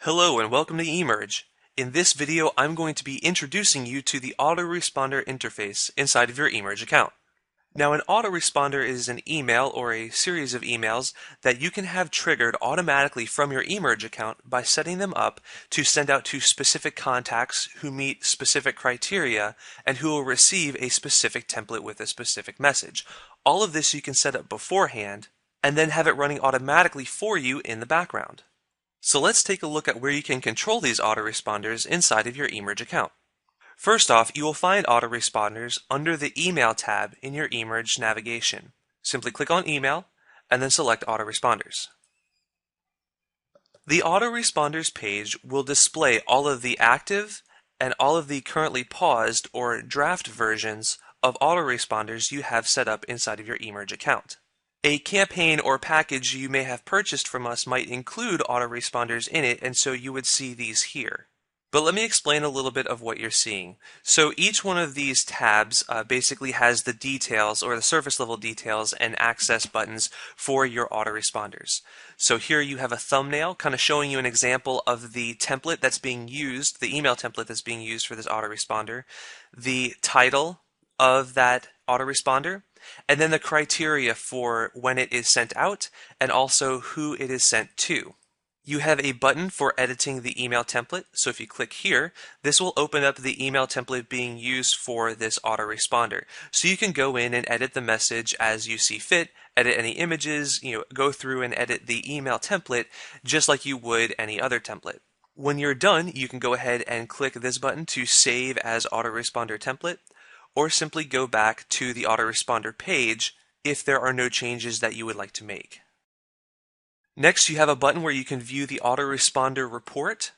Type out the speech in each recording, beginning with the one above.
Hello and welcome to eMerge. In this video, I'm going to be introducing you to the autoresponder interface inside of your eMerge account. Now, an autoresponder is an email or a series of emails that you can have triggered automatically from your eMerge account by setting them up to send out to specific contacts who meet specific criteria and who will receive a specific template with a specific message. All of this you can set up beforehand and then have it running automatically for you in the background. So let's take a look at where you can control these autoresponders inside of your eMerge account. First off, you will find autoresponders under the Email tab in your eMerge navigation. Simply click on Email and then select Autoresponders. The autoresponders page will display all of the active and all of the currently paused or draft versions of autoresponders you have set up inside of your eMerge account. A campaign or package you may have purchased from us might include autoresponders in it, and so you would see these here. But let me explain a little bit of what you're seeing. So each one of these tabs basically has the details or the surface level details and access buttons for your autoresponders. So here you have a thumbnail kind of showing you an example of the template that's being used, the email template that's being used for this autoresponder, the title of that autoresponder, and then the criteria for when it is sent out and also who it is sent to. You have a button for editing the email template, so if you click here, this will open up the email template being used for this autoresponder. So you can go in and edit the message as you see fit, edit any images, go through and edit the email template just like you would any other template. When you're done, you can go ahead and click this button to save as autoresponder template, or simply go back to the autoresponder page if there are no changes that you would like to make. Next, you have a button where you can view the autoresponder report,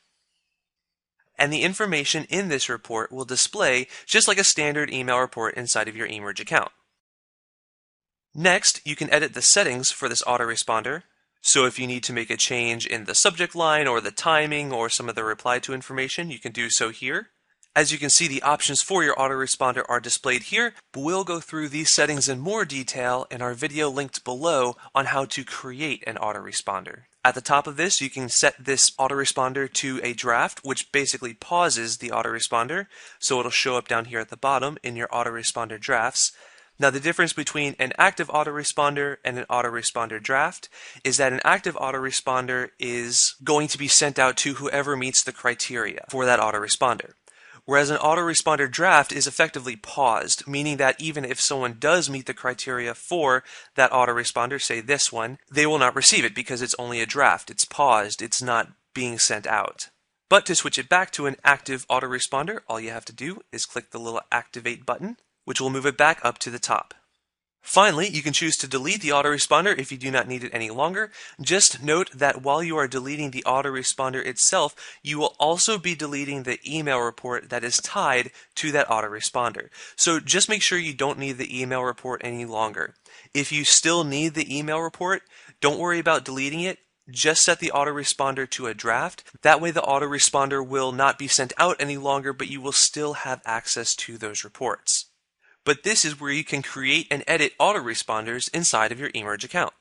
and the information in this report will display just like a standard email report inside of your eMerge account. Next, you can edit the settings for this autoresponder. So if you need to make a change in the subject line or the timing or some of the reply to information, you can do so here. As you can see, the options for your autoresponder are displayed here, but we'll go through these settings in more detail in our video linked below on how to create an autoresponder. At the top of this, you can set this autoresponder to a draft, which basically pauses the autoresponder, so it'll show up down here at the bottom in your autoresponder drafts. Now, the difference between an active autoresponder and an autoresponder draft is that an active autoresponder is going to be sent out to whoever meets the criteria for that autoresponder. Whereas an autoresponder draft is effectively paused, meaning that even if someone does meet the criteria for that autoresponder, say this one, they will not receive it because it's only a draft. It's paused. It's not being sent out. But to switch it back to an active autoresponder, all you have to do is click the little activate button, which will move it back up to the top. Finally, you can choose to delete the autoresponder if you do not need it any longer. Just note that while you are deleting the autoresponder itself, you will also be deleting the email report that is tied to that autoresponder. So just make sure you don't need the email report any longer. If you still need the email report, don't worry about deleting it. Just set the autoresponder to a draft. That way the autoresponder will not be sent out any longer, but you will still have access to those reports. But this is where you can create and edit autoresponders inside of your eMerge account.